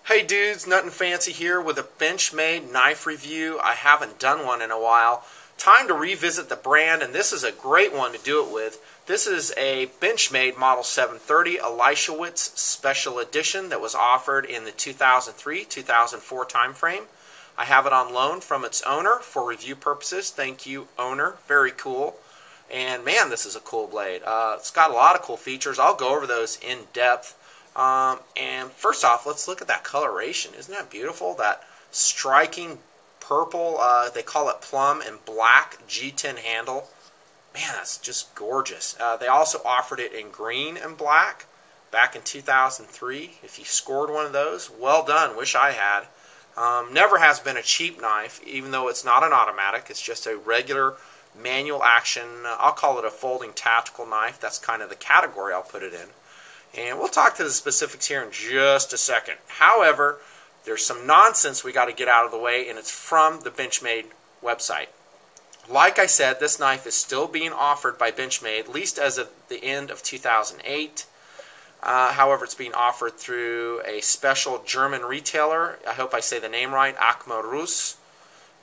Hey dudes, Nutnfancy here with a Benchmade knife review. I haven't done one in a while. Time to revisit the brand, and this is a great one to do it with. This is a Benchmade Model 730 Elishewitz Special Edition that was offered in the 2003-2004 time frame. I have it on loan from its owner for review purposes. Thank you, owner. Very cool. And man, this is a cool blade. It's got a lot of cool features. I'll go over those in depth. And first off, let's look at that coloration. Isn't that beautiful? That striking purple, they call it plum and black G10 handle. Man, that's just gorgeous. They also offered it in green and black back in 2003. If you scored one of those, well done. Wish I had. Never has been a cheap knife, even though it's not an automatic. It's just a regular manual action. I'll call it a folding tactical knife. That's kind of the category I'll put it in. And we'll talk to the specifics here in just a second. However, there's some nonsense we got to get out of the way, and it's from the Benchmade website. Like I said, this knife is still being offered by Benchmade, at least as of the end of 2008. However, it's being offered through a special German retailer. I hope I say the name right, Acma Reus.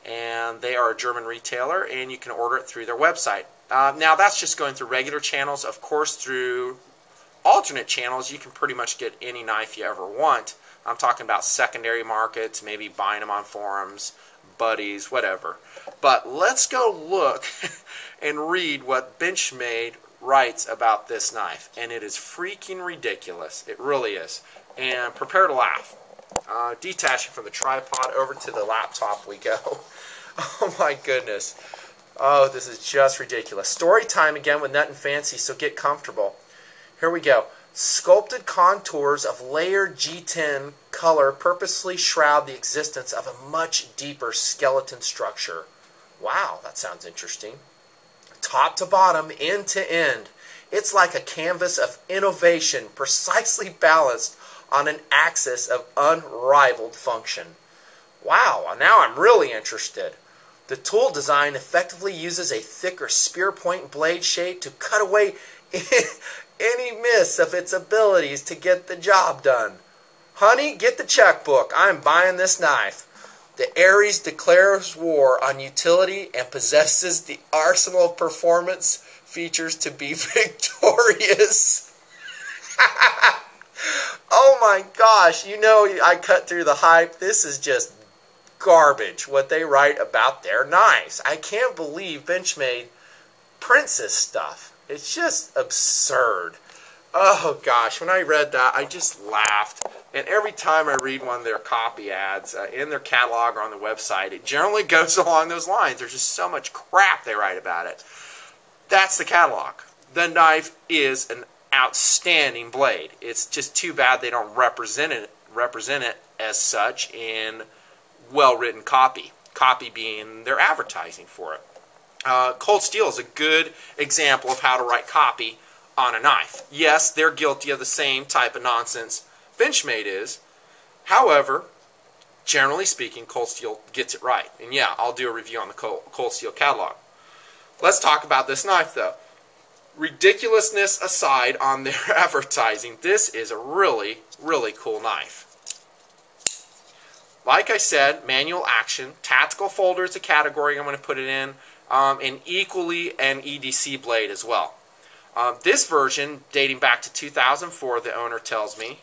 And they are a German retailer, and you can order it through their website. Now, that's just going through regular channels. Of course, through alternate channels, you can pretty much get any knife you ever want. I'm talking about secondary markets, maybe buying them on forums, buddies, whatever. But let's go look and read what Benchmade writes about this knife. And it is freaking ridiculous. It really is. And prepare to laugh. Detaching from the tripod over to the laptop we go. Oh my goodness. Oh, this is just ridiculous. Story time again with Nutnfancy, so get comfortable. Here we go. Sculpted contours of layered G10 color purposely shroud the existence of a much deeper skeleton structure. Wow, that sounds interesting. Top to bottom, end to end. It's like a canvas of innovation precisely balanced on an axis of unrivaled function. Wow, now I'm really interested. The tool design effectively uses a thicker spear point blade shape to cut away any miss of its abilities to get the job done. Honey, get the checkbook. I'm buying this knife. The Ares declares war on utility and possesses the arsenal of performance features to be victorious. Oh my gosh, you know I cut through the hype. This is just garbage what they write about their knives. I can't believe Benchmade prints this stuff. It's just absurd. Oh gosh, when I read that, I just laughed. And every time I read one of their copy ads in their catalog or on the website, it generally goes along those lines. There's just so much crap they write about it. That's the catalog. The knife is an outstanding blade. It's just too bad they don't represent it as such in well-written copy. Copy being their advertising for it. Cold steel is a good example of how to write copy on a knife. Yes, they're guilty of the same type of nonsense Benchmade is. However, generally speaking, Cold Steel gets it right. And yeah, I'll do a review on the Cold Steel catalog. Let's talk about this knife, though. Ridiculousness aside on their advertising, this is a really, really cool knife. Like I said, manual action. Tactical folder is a category I'm going to put it in. And equally an EDC blade as well. This version, dating back to 2004, the owner tells me,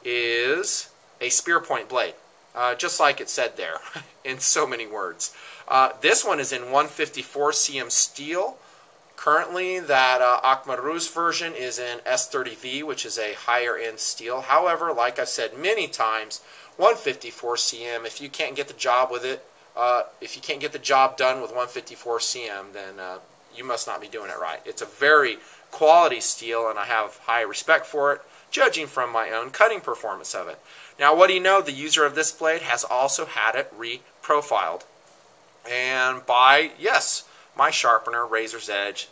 is a spear point blade. Just like it said there, in so many words. This one is in 154 cm steel. Currently, that Acma Reus version is in S30V, which is a higher end steel. However, like I've said many times, 154 cm, if you can't get the job with it, if you can't get the job done with 154 cm, then you must not be doing it right. It's a very quality steel, and I have high respect for it, judging from my own cutting performance of it. Now, what do you know? The user of this blade has also had it reprofiled. And by, yes, my sharpener, Razor's Edge,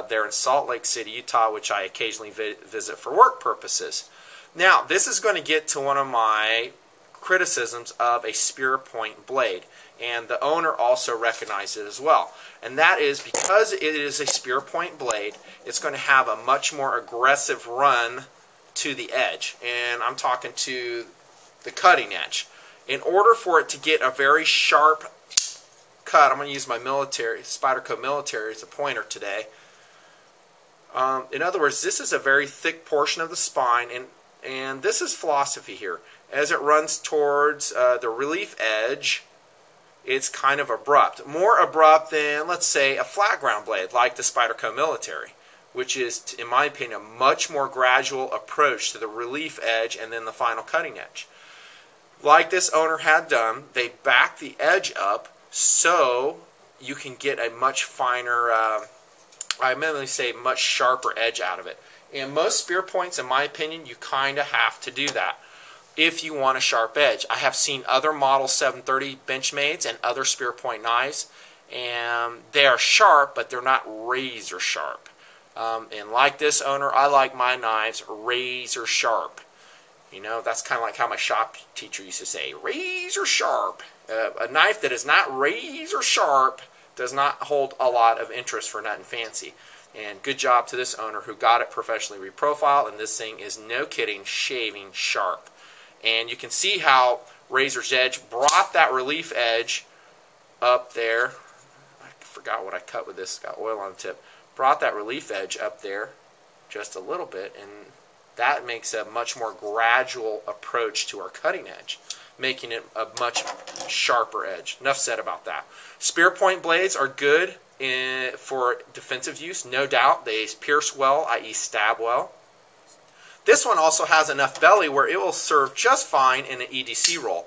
there in Salt Lake City, Utah, which I occasionally visit for work purposes. Now, this is going to get to one of my criticisms of a spear point blade, and the owner also recognized it as well, and that is because it is a spear point blade, it's going to have a much more aggressive run to the edge, and I'm talking to the cutting edge. In order for it to get a very sharp cut, I'm going to use my Spyderco military as a pointer today. In other words, this is a very thick portion of the spine, and this is philosophy here. As it runs towards the relief edge, it's kind of abrupt. More abrupt than, let's say, a flat ground blade like the Spyderco military, which is, in my opinion, a much more gradual approach to the relief edge and then the final cutting edge. Like this owner had done, they back the edge up so you can get a much finer, I mainly say much sharper edge out of it. And most spear points, in my opinion, you kind of have to do that if you want a sharp edge. I have seen other Model 730 Benchmades and other spear point knives, and they are sharp, but they're not razor sharp. And like this owner, I like my knives razor sharp. You know, that's kind of like how my shop teacher used to say, razor sharp. A knife that is not razor sharp does not hold a lot of interest for Nutnfancy. And good job to this owner who got it professionally reprofiled, and this thing is, no kidding, shaving sharp. And you can see how Razor's Edge brought that relief edge up there. I forgot what I cut with this, got oil on the tip. Brought that relief edge up there just a little bit, and that makes a much more gradual approach to our cutting edge, making it a much sharper edge. Enough said about that. Spear point blades are good for defensive use, no doubt. They pierce well, i.e. stab well. This one also has enough belly where it will serve just fine in an EDC roll.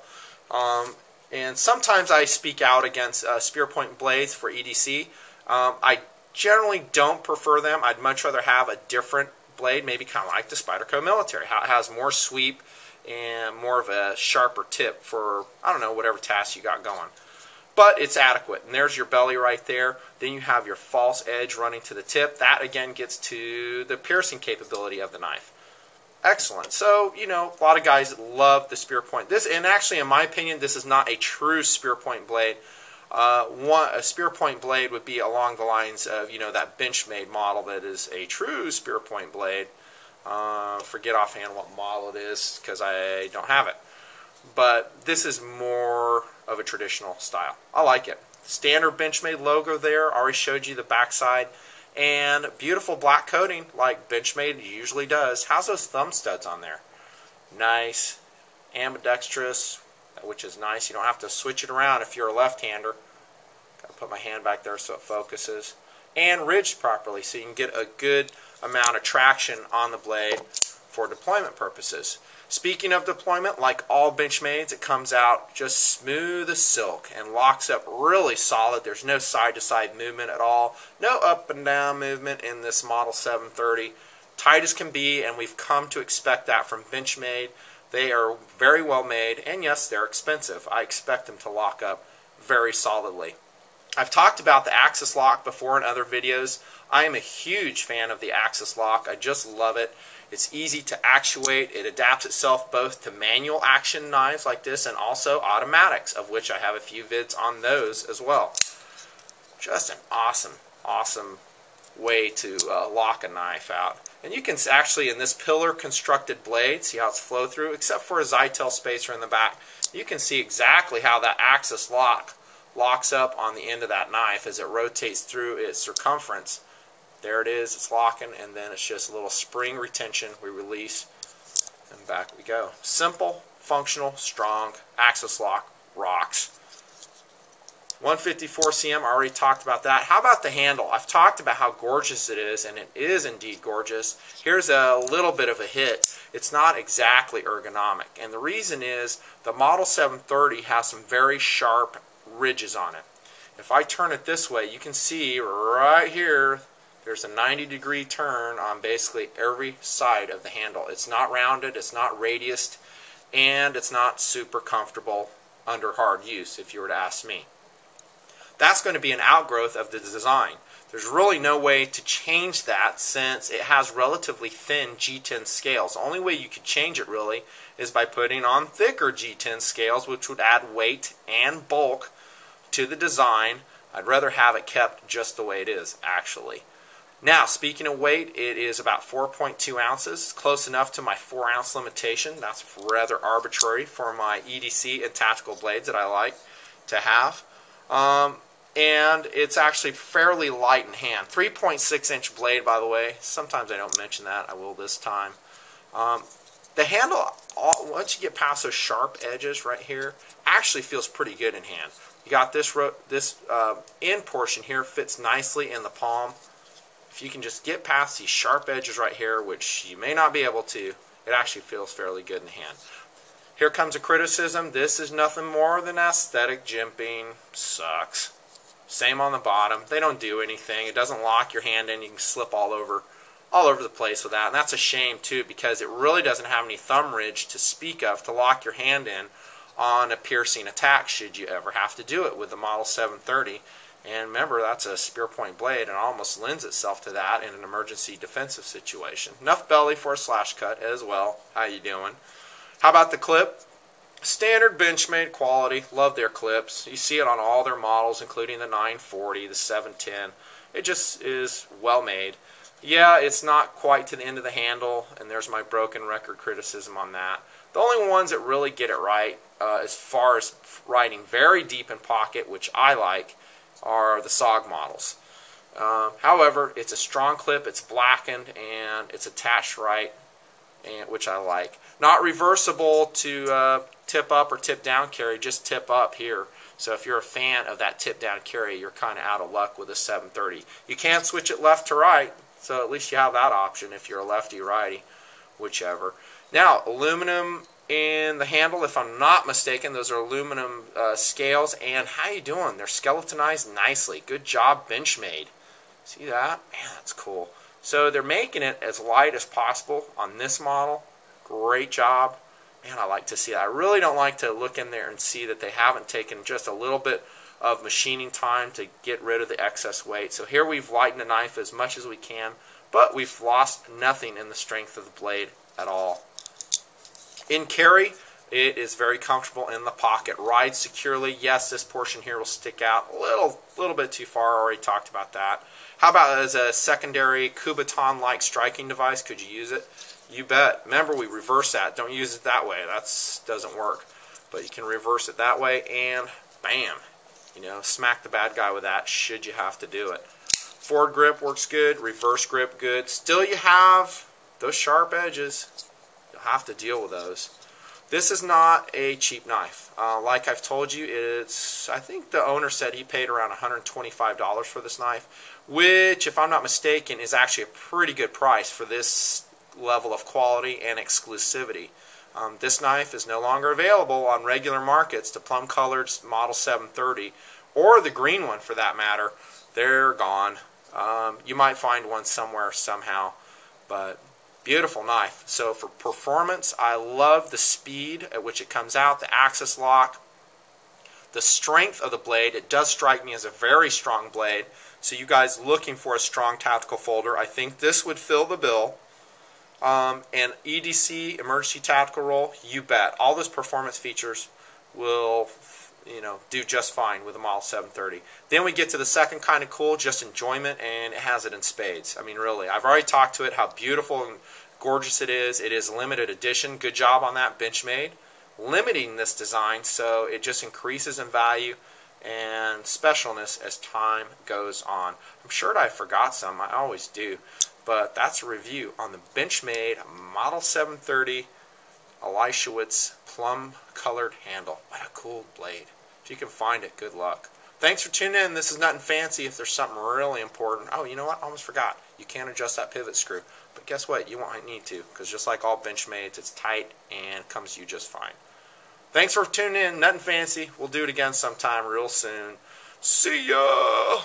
And sometimes I speak out against spear point blades for EDC. I generally don't prefer them. I'd much rather have a different blade, maybe kind of like the Spyderco military. It has more sweep and more of a sharper tip for, I don't know, whatever task you got going. But it's adequate. And there's your belly right there. Then you have your false edge running to the tip. That, again, gets to the piercing capability of the knife. Excellent. So, you know, a lot of guys love the spear point. This, and actually, in my opinion, this is not a true spear point blade. A spear point blade would be along the lines of, you know, that Benchmade model that is a true spear point blade. Forget offhand what model it is because I don't have it. But this is more of a traditional style. I like it. Standard Benchmade logo there. Already showed you the backside. And beautiful black coating like Benchmade usually does. How's those thumb studs on there? Nice. Ambidextrous, which is nice. You don't have to switch it around if you're a left-hander. Got to put my hand back there so it focuses. And ridged properly so you can get a good amount of traction on the blade for deployment purposes. Speaking of deployment, like all Benchmades, it comes out just smooth as silk and locks up really solid. There's no side-to-side movement at all. No up and down movement in this Model 730. Tight as can be, and we've come to expect that from Benchmade. They are very well made, and yes, they're expensive. I expect them to lock up very solidly. I've talked about the axis lock before in other videos. I am a huge fan of the axis lock. I just love it. It's easy to actuate. It adapts itself both to manual action knives like this and also automatics, of which I have a few vids on those as well. Just an awesome, awesome way to lock a knife out. And you can actually, in this pillar constructed blade, see how it's flow through, except for a Zytel spacer in the back, you can see exactly how that axis lock locks up on the end of that knife as it rotates through its circumference. There it is, it's locking, and then it's just a little spring retention. We release, and back we go. Simple, functional, strong, axis lock, rocks. 154 cm, I already talked about that. How about the handle? I've talked about how gorgeous it is, and it is indeed gorgeous. Here's a little bit of a hit. It's not exactly ergonomic, and the reason is the Model 730 has some very sharp ridges on it. If I turn it this way, you can see right here there's a 90-degree turn on basically every side of the handle. It's not rounded, it's not radiused, and it's not super comfortable under hard use, if you were to ask me. That's going to be an outgrowth of the design. There's really no way to change that since it has relatively thin G10 scales. The only way you could change it really is by putting on thicker G10 scales, which would add weight and bulk to the design. I'd rather have it kept just the way it is, actually. Now, speaking of weight, it is about 4.2 ounces. Close enough to my 4-ounce limitation. That's rather arbitrary for my EDC and tactical blades that I like to have. And it's actually fairly light in hand. 3.6-inch blade, by the way. Sometimes I don't mention that. I will this time. The handle, once you get past those sharp edges right here, actually feels pretty good in hand. You got this end portion here fits nicely in the palm. If you can just get past these sharp edges right here, which you may not be able to, it actually feels fairly good in hand. Here comes a criticism. This is nothing more than aesthetic jimping. Sucks. Same on the bottom. They don't do anything. It doesn't lock your hand in. You can slip all over the place with that. And that's a shame too, because it really doesn't have any thumb ridge to speak of to lock your hand in on a piercing attack should you ever have to do it with the Model 730. And remember, that's a spear point blade, and it almost lends itself to that in an emergency defensive situation. Enough belly for a slash cut as well. How you doing? How about the clip? Standard Benchmade quality. Love their clips. You see it on all their models, including the 940, the 710. It just is well made. Yeah, it's not quite to the end of the handle, and there's my broken record criticism on that. The only ones that really get it right, as far as writing very deep in pocket, which I like, are the SOG models. However, it's a strong clip, it's blackened, and it's attached right, which I like. Not reversible to tip up or tip down carry, just tip up here. So if you're a fan of that tip down carry, you're kind of out of luck with a 730. You can switch it left to right, so at least you have that option if you're a lefty-righty, whichever. Now, aluminum in the handle, if I'm not mistaken, those are aluminum scales. And how you doing? They're skeletonized nicely. Good job, Benchmade. See that? Man, that's cool. So they're making it as light as possible on this model. Great job. Man, I like to see that. I really don't like to look in there and see that they haven't taken just a little bit of machining time to get rid of the excess weight. So here we've lightened the knife as much as we can, but we've lost nothing in the strength of the blade at all. In carry, it is very comfortable in the pocket. Rides securely. Yes, this portion here will stick out a little bit too far. I already talked about that. How about as a secondary Kubotan-like striking device? Could you use it? You bet. Remember, we reverse that. Don't use it that way. That doesn't work. But you can reverse it that way, and bam. You know, smack the bad guy with that should you have to do it. Forward grip works good. Reverse grip good. Still, you have those sharp edges. You'll have to deal with those. This is not a cheap knife. Like I've told you, I think the owner said he paid around $125 for this knife, which, if I'm not mistaken, is actually a pretty good price for this level of quality and exclusivity. This knife is no longer available on regular markets. The plum colored Model 730, or the green one for that matter, they're gone. You might find one somewhere somehow, but beautiful knife. So for performance, I love the speed at which it comes out, the axis lock, the strength of the blade. It does strike me as a very strong blade. So you guys looking for a strong tactical folder, I think this would fill the bill. And EDC, emergency tactical roll, you bet. All those performance features will, do just fine with the Model 730. Then we get to the second kind of cool, just enjoyment, and it has it in spades. I mean, really, I've already talked to it, how beautiful and gorgeous it is. It is limited edition. Good job on that, Benchmade. Limiting this design so it just increases in value and specialness as time goes on. I'm sure I forgot some. I always do. But that's a review on the Benchmade Model 730 Elishewitz plum colored handle. What a cool blade. If you can find it, good luck. Thanks for tuning in. This is Nutnfancy. If there's something really important, oh, you know what? I almost forgot. You can adjust that pivot screw. But guess what? You won't need to, because just like all Benchmades, it's tight and comes to you just fine. Thanks for tuning in. Nutnfancy. We'll do it again sometime real soon. See ya!